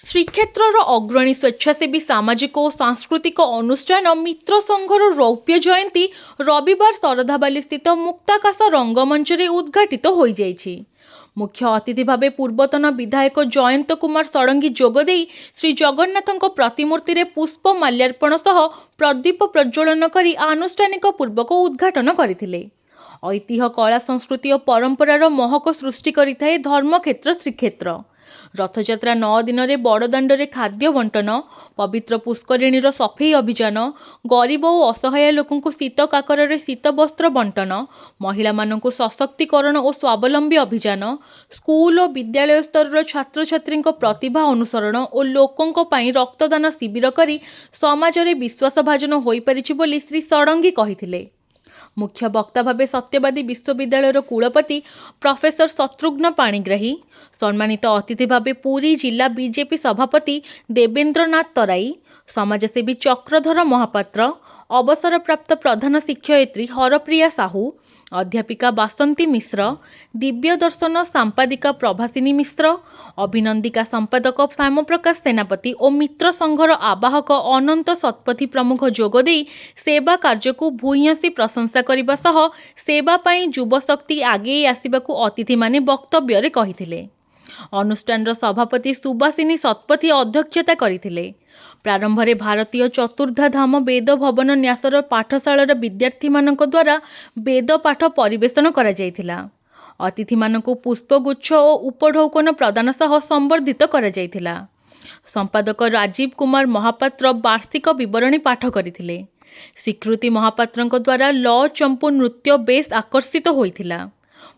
श्रीक्षेत्रर अग्रणी स्वेच्छासेवी सामाजिक और सांस्कृतिक अनुष्ठान मित्र संघर रौप्य जयंती रविवार शरधाबाली स्थित मुक्ताकाश रंगमंच उद्घाटित हो जाइछि। मुख्य अतिथि भावे पूर्वतन विधायक जयंत कुमार षडंगी जोगदे श्री जगन्नाथଙ୍କ प्रतिमूर्ति रे पुष्प माल्यार्पण सह प्रदीप प्रज्वलन करी आनुष्ठानिक पूर्वक उद्घाटन करथिले। ऐतिह्य कला संस्कृति और परंपरार महक सृष्टि करिथाए धर्मक्षेत्र श्रीक्षेत्र। रथयात्रा 9 दिन में बड़दाण्डे खाद्य बंटन, पवित्र पुष्करिणीर सफेई अभियान, गरीब और असहाय लोक शीत काकर शीत वस्त्र बंटन, महिला मानक सशक्तिकरण और स्वावलंबी अभियान, स्कूल और विद्यालय स्तर छात्र छात्री प्रतिभा अनुसरण और लोकों पई रक्तदान शिविर करी समाज में विश्वास भाजन हो पारिछि बोली श्री षडंगी कहिथिले। मुख्य वक्ता भावे सत्यवादी विश्वविद्यालय कुलपति प्रोफेसर शत्रुघ्न पाणिग्राही, सम्मानित अतिथि भावे पुरी जिला बीजेपी सभापति देवेंद्रनाथ तराई, समाजसेवी चक्रधर महापात्र, अवसरप्राप्त प्रधान शिक्षयित्री हरप्रिया साहू, अध्यापिका बासंती मिश्र, दिव्य दर्शन सांपादिका प्रभासिनी मिश्र, अभिनंदिका संपादक श्याम प्रकाश सेनापति और मित्र संघर आवाहक अनंत शतपथी प्रमुख जोगदे सेवा कार्य को भूयसी प्रशंसा करने सह सेवा पाई युवशक्ति आगे आसवाक अतिथि माने वक्तव्य कहिथिले। अनुष्ठान सभापति सुभाषिनी शतपथी अध्यक्षता करथिले। प्रारंभ में भारतीय चतुर्धा धाम वेद भवन न्यासर पाठशालार विद्यार्थी मानक द्वारा वेद पाठ परिवेषण करा जायथिला। अतिथि मानक पुष्पगुच्छ और उपढौकन प्रदान सह संबर्धित करा जायथिला। संपादक राजीव कुमार महापात्र वार्षिक विवरणी पाठ करथिले। स्वीकृति महापात्रଙ୍କ द्वारा ल चंपू नृत्य बेस आकर्षित होइथिला।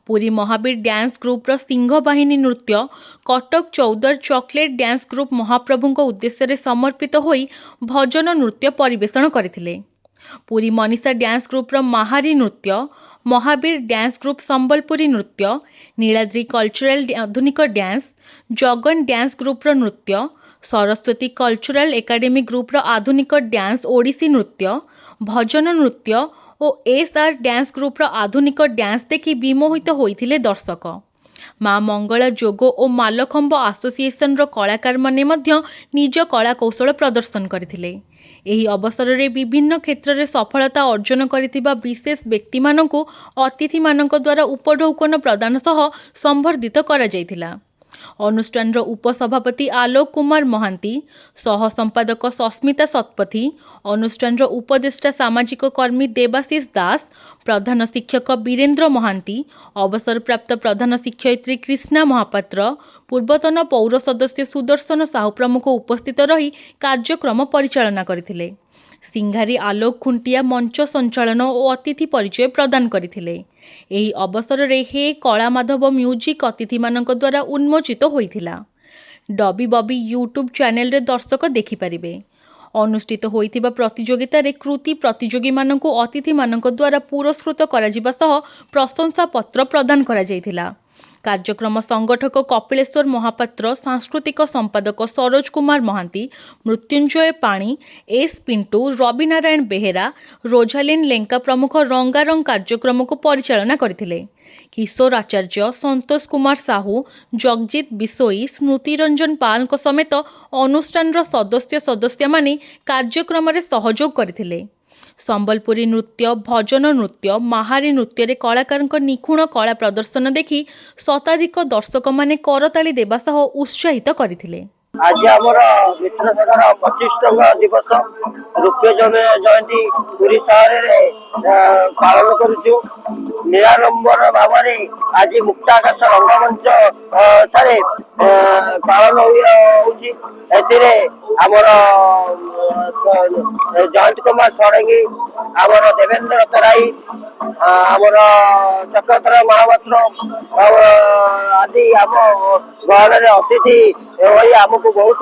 पुरी महावीर डांस ग्रुप सिंह बाहिनी नृत्य, कटक चौदर चॉकलेट डांस ग्रुप महाप्रभु उद्देश्य समर्पित होई भजन नृत्य परिवेषण करथिले। पुरी मनीषा डांस ग्रुप महारी नृत्य, महावीर डांस ग्रुप संबलपुरी नृत्य, नीलाद्री कल्चरल आधुनिक डांस, जगन डांस ग्रुप नृत्य, सरस्वती कल्चरल एकाडेमी ग्रुप आधुनिक डांस ओडिसी नृत्य, भजन नृत्य और एसआर डांस ग्रुप आधुनिक डांस देखि विमोहित होइथिले दर्शक। माँ मंगला जोग और मालखंब आसोसिएशन कलाकार माने मध्य निज कला कौशल प्रदर्शन करथिले। एही अवसर में विभिन्न क्षेत्र में सफलता अर्जन करिथिबा विशेष व्यक्ति मानकु अतिथि मानक द्वारा उपढौकन प्रदान सह संबर्धित करा जायथिला। अनुष्ठान उपसभापति आलोक कुमार महांती, सह संपादक सस्मिता शतपथी, अनुष्ठान उपदेष्टा सामाजिक कर्मी देवाशीष दास, प्रधान शिक्षक वीरेन्द्र महांती, अवसरप्राप्त प्रधान शिक्षयित्री कृष्णा महापात्र, पूर्वतन पौर सदस्य सुदर्शन साहू प्रमुख उपस्थित रही कार्यक्रम परिचालना करथिले। सिंघारी आलोक खुंटिया मंच संचालन और अतिथि परिचय प्रदान करथिले। एही अवसर रे हे कला माधव म्यूजिक अतिथि मानक द्वारा उन्मोचित होइथिला। डबी बबी यूट्यूब चैनल रे दर्शक देखि परिबे। अनुष्ठित होइथिबा प्रतियोगिता रे कृति प्रतियोगी मानकु अतिथि मानक द्वारा पुरस्कृत करा जिबा सह प्रशंसा पत्र प्रदान करा जायथिला। कार्यक्रम संगठक कपिलेश्वर महापात्र, सांस्कृतिक संपादक सरोज कुमार महांती, मृत्युंजय पाणी, एस पिंटू, रवि नारायण बेहेरा, रोजालिन लेंका प्रमुख रंगारंग कार्यक्रम को परिचालना करथिले। किशोर आचार्य, संतोष कुमार साहू, जगजीत बिसोई, स्मृति रंजन पाल समेत अनुष्ठान सदस्य सदस्य माने कार्यक्रम रे सहयोग करथिले। संबलपुरी नृत्य, भजन नृत्य, महारी नृत्य रे कलाकार निखुण कला प्रदर्शन देखि शताधिक दर्शक माने करताली देवा सह उत्साहित करथिले। आज आमर मित्र संघर 25तम दिवस रुप्य जयंती पुरी शहर में पालन करुचु। निराडंबर भाव आज मुक्ताकाश रंगमंच ठारे पालन होउची। एतिरे आमर जयंत कुमार षडंगी, आमर देवेंद्र तराई, आमर चक्रधर महापात्र आदि आम गहन अतिथि होई आमको बहुत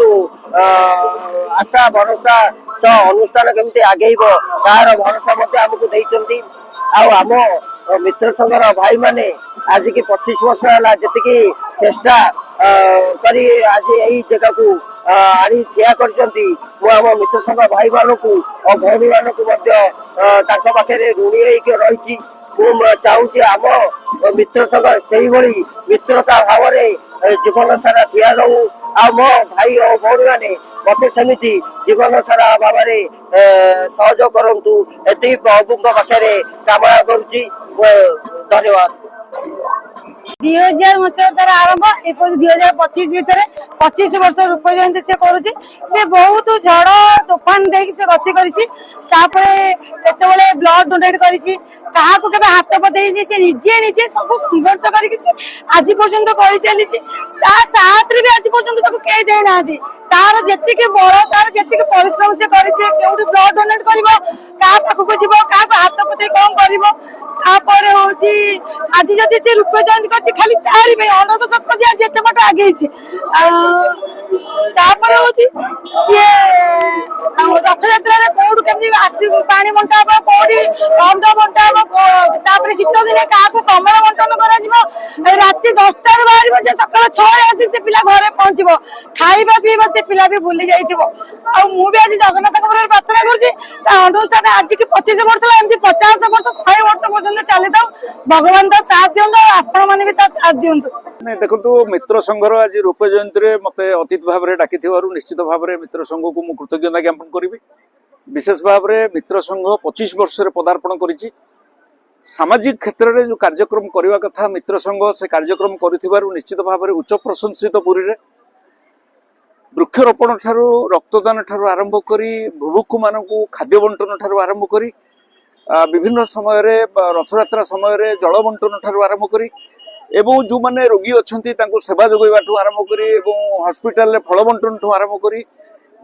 आशा भरोसा सह अनुष्ठान केमती आगेब तार भरोसा मते आमको देइचंती। आम मित्र संघर भाई माने आज की 25 वर्ष है जी चेष्टा करी आज यही जगह को आनी ठिया करचंती। आम मित्र संघ भाई मानक और भौणी मानक पाखे ऋणी होकर रही। चाहूँ आम मित्र संघ से मित्रता भाव जीवन सारा ठिया रहू ଆଉ ମୋ ଭାଇ ଓ ଭଉଣୀ ମାନେ ମତେ ସେମିତି ଜୀବନ ସାରା ଭାବରେ ସହଯୋଗ କରନ୍ତୁ, ଏତିକି ପ୍ରଭୁଙ୍କ ପାଖରେ କାମନା କରୁଛି। ଧନ୍ୟବାଦ। 2000 ମସିହା ତାର ଆରମ୍ଭ ଏପରି 2025 ଭିତରେ 25 ବର୍ଷ ରୂପ ଜୟନ୍ତୀ ସେ କରୁଛି। ସେ ବହୁତ ଝଡ ତୋଫାନ ଦେଇକି ସେ ଗତି କରିଛି। ତାପରେ କେତେବେଳେ ବ୍ଲଡ ଡୋନେଟ କରିଛି, କାହାକୁ କେବେ ହାତ ପତେଇଛି, ସେ ନିଜେ ସବୁ ସଂଘର୍ଷ କରିକି ସେ ଆଜି ପର୍ଯ୍ୟନ୍ତ କରି ଚାଲିଛି। ତା ସାଥରେ ବି ଆଜି ପର୍ଯ୍ୟନ୍ତ ତାକୁ କେହି ଦେଇନାହାନ୍ତି। ତାର ଯେତିକି ବଳ, ତାର ଯେତିକି ପରିଶ୍ରମ ସେ କରିଛି, କେଉଁଠି ବ୍ଲଡ ଡୋନେଟ କରିବ, କାହା ପାଖକୁ ଯିବ, କାହାକୁ ହାତ ପତେଇ କଣ କରିବ। ତାପରେ ହଉଛି ଆଜି ଯଦି ସେ ରୂପ ଜୟନ୍ତୀ କରିଛି ଖାଲି ତାରି ପାଇଁ ଅନନ୍ତ ଶତପଥୀ ଆଜି ଏତେ ବାଟ ଆଗେଇଛି। ତାପରେ ହଉଛି ସିଏ ରଥଯାତ୍ରାରେ କୋଉଠୁ କେମିତି ଆସିବ, ପାଣି ବଣ୍ଟା ହବ, କୋଉଠି ଅନ୍ନ ବଣ୍ଟା ହବ, ତାପରେ ଶୀତ ଦିନେ କାହାକୁ କମଳ ବଣ୍ଟନ କରାଯିବ। ରାତି 10ଟାରେ ବାହାରିବ ଯେ ସକାଳ 6ରେ ଆସି ସେ ପିଲା ଘରେ ପହଞ୍ଚିବ। ଖାଇବା ପିଇବା ସେ ପିଲା ବି ଭୁଲି ଯାଇଥିବ। ଆଉ ମୁଁ ବି ଆଜି ଜଗନ୍ନାଥଙ୍କ ପାଖରେ ପ୍ରାର୍ଥନା କରୁଛି ତା ଅନୁଷ୍ଠାନ ଆଜିକି 25 ବର୍ଷ ହେଲା, ଏମିତି 50 ବର୍ଷ 100 ବର୍ଷ ପର୍ଯ୍ୟନ୍ତ ଚାଲିଥାଉ। ଭଗବାନ ତା ସାଥ ଦିଅନ୍ତୁ, ଆଉ ଆପଣ ମାନେ ବି ତା ସାଥ ଦିଅନ୍ତୁ। ନାଇଁ ଦେଖନ୍ତୁ, ମିତ୍ର ସଂଘର ଆଜି ରୂପ ଜୟନ୍ତୀରେ ମତେ ଅତିଥି ଭାବରେ ଡାକିଥିବାରୁ ନିଶ୍ଚିତ ଭାବରେ ମିତ୍ର ସଂଘକୁ ମୁଁ କୃତଜ୍ଞତା ଜ୍ଞାପନ କରିବି। ବିଶେଷ ଭାବରେ ମିତ୍ର ସଂଘ 25 ବର୍ଷରେ ପଦାର୍ପଣ କରିଛି। ସାମାଜିକ କ୍ଷେତ୍ରରେ ଯୋଉ କାର୍ଯ୍ୟକ୍ରମ କରିବା କଥା ମିତ୍ର ସଂଘ ସେ କାର୍ଯ୍ୟକ୍ରମ କରିଥିବାରୁ ନିଶ୍ଚିତ ଭାବରେ ଉଚ୍ଚ ପ୍ରଶଂସିତ। ପୁରୀରେ ବୃକ୍ଷରୋପଣ ଠାରୁ ରକ୍ତଦାନ ଠାରୁ ଆରମ୍ଭ କରି ଭୁଭୁକ୍ଷୁ ମାନଙ୍କୁ ଖାଦ୍ୟ ବଣ୍ଟନ ଠାରୁ ଆରମ୍ଭ କରି ବିଭିନ୍ନ ସମୟରେ ରଥଯାତ୍ରା ସମୟରେ ଜଳ ବଣ୍ଟନ ଠାରୁ ଆରମ୍ଭ କରି ଏବଂ ଯୋଉମାନେ ରୋଗୀ ଅଛନ୍ତି ତାଙ୍କୁ ସେବା ଯୋଗାଇବାଠୁ ଆରମ୍ଭ କରି ଏବଂ ହସ୍ପିଟାଲରେ ଫଳ ବଣ୍ଟନ ଠୁ ଆରମ୍ଭ କରି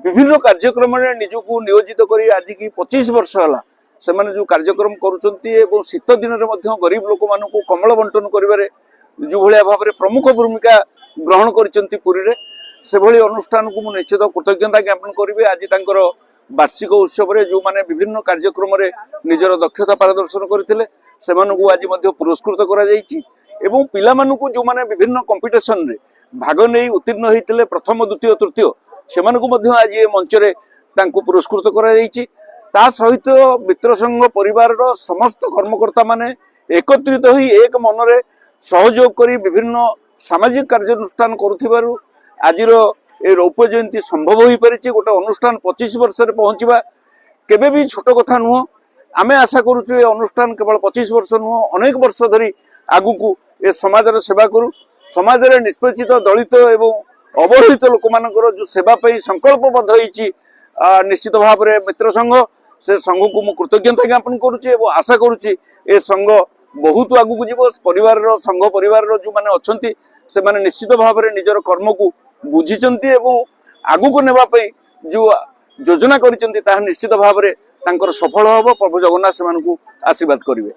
ବିଭିନ୍ନ କାର୍ଯ୍ୟକ୍ରମରେ ନିଜକୁ ନିୟୋଜିତ କରି ଆଜିକି 25 ବର୍ଷ ହେଲା ସେମାନେ ଯୋଉ କାର୍ଯ୍ୟକ୍ରମ କରୁଛନ୍ତି ଏବଂ ଶୀତ ଦିନରେ ମଧ୍ୟ ଗରିବ ଲୋକମାନଙ୍କୁ କମଳ ବଣ୍ଟନ କରିବାରେ ଯୋଉଭଳିଆ ଭାବରେ ପ୍ରମୁଖ ଭୂମିକା ଗ୍ରହଣ କରିଛନ୍ତି ପୁରୀରେ, ସେଭଳି ଅନୁଷ୍ଠାନକୁ ମୁଁ ନିଶ୍ଚିତ କୃତଜ୍ଞତା ଜ୍ଞାପନ କରିବି। ଆଜି ତାଙ୍କର ବାର୍ଷିକ ଉତ୍ସବରେ ଯୋଉମାନେ ବିଭିନ୍ନ କାର୍ଯ୍ୟକ୍ରମରେ ନିଜର ଦକ୍ଷତା ପ୍ରଦର୍ଶନ କରିଥିଲେ ସେମାନଙ୍କୁ ଆଜି ମଧ୍ୟ ପୁରସ୍କୃତ କରାଯାଇଛି ଏବଂ ପିଲାମାନଙ୍କୁ ଯୋଉମାନେ ବିଭିନ୍ନ କମ୍ପିଟିସନରେ ଭାଗ ନେଇ ଉତ୍ତୀର୍ଣ୍ଣ ହୋଇଥିଲେ ପ୍ରଥମ, ଦ୍ୱିତୀୟ, ତୃତୀୟ, ସେମାନଙ୍କୁ ମଧ୍ୟ ଆଜି ଏ ମଞ୍ଚରେ ତାଙ୍କୁ ପୁରସ୍କୃତ କରାଯାଇଛି। ତା ସହିତ ମିତ୍ର ସଂଘ ପରିବାରର ସମସ୍ତ କର୍ମକର୍ତ୍ତା ମାନେ ଏକତ୍ରିତ ହୋଇ ଏକ ମନରେ ସହଯୋଗ କରି ବିଭିନ୍ନ ସାମାଜିକ କାର୍ଯ୍ୟାନୁଷ୍ଠାନ କରୁଥିବାରୁ ଆଜିର ଏ ରୌପ୍ୟ ଜୟନ୍ତୀ ସମ୍ଭବ ହୋଇପାରିଛି। ଗୋଟେ ଅନୁଷ୍ଠାନ 25 ବର୍ଷରେ ପହଞ୍ଚିବା କେବେ ବି ଛୋଟ କଥା ନୁହଁ। ଆମେ ଆଶା କରୁଛୁ ଏ ଅନୁଷ୍ଠାନ କେବଳ 25 ବର୍ଷ ନୁହଁ, ଅନେକ ବର୍ଷ ଧରି ଆଗକୁ ଏ ସମାଜର ସେବା କରୁ। ସମାଜରେ ନିଷ୍ପେଷିତ, ଦଳିତ ଏବଂ ଅବହେଳିତ ଲୋକମାନଙ୍କର ଯୋଉ ସେବା ପାଇଁ ସଂକଳ୍ପବଦ୍ଧ ହେଇଛି ନିଶ୍ଚିତ ଭାବରେ ମିତ୍ର ସଂଘ, ସେ ସଂଘକୁ ମୁଁ କୃତଜ୍ଞତା ଜ୍ଞାପନ କରୁଛି ଏବଂ ଆଶା କରୁଛି ଏ ସଂଘ ବହୁତ ଆଗକୁ ଯିବ। ପରିବାରର ସଂଘ ପରିବାରର ଯୋଉମାନେ ଅଛନ୍ତି ସେମାନେ ନିଶ୍ଚିତ ଭାବରେ ନିଜର କର୍ମକୁ ବୁଝିଛନ୍ତି ଏବଂ ଆଗକୁ ନେବା ପାଇଁ ଯୋଉ ଯୋଜନା କରିଛନ୍ତି ତାହା ନିଶ୍ଚିତ ଭାବରେ ତାଙ୍କର ସଫଳ ହବ। ପ୍ରଭୁ ଜଗନ୍ନାଥ ସେମାନଙ୍କୁ ଆଶୀର୍ବାଦ କରିବେ।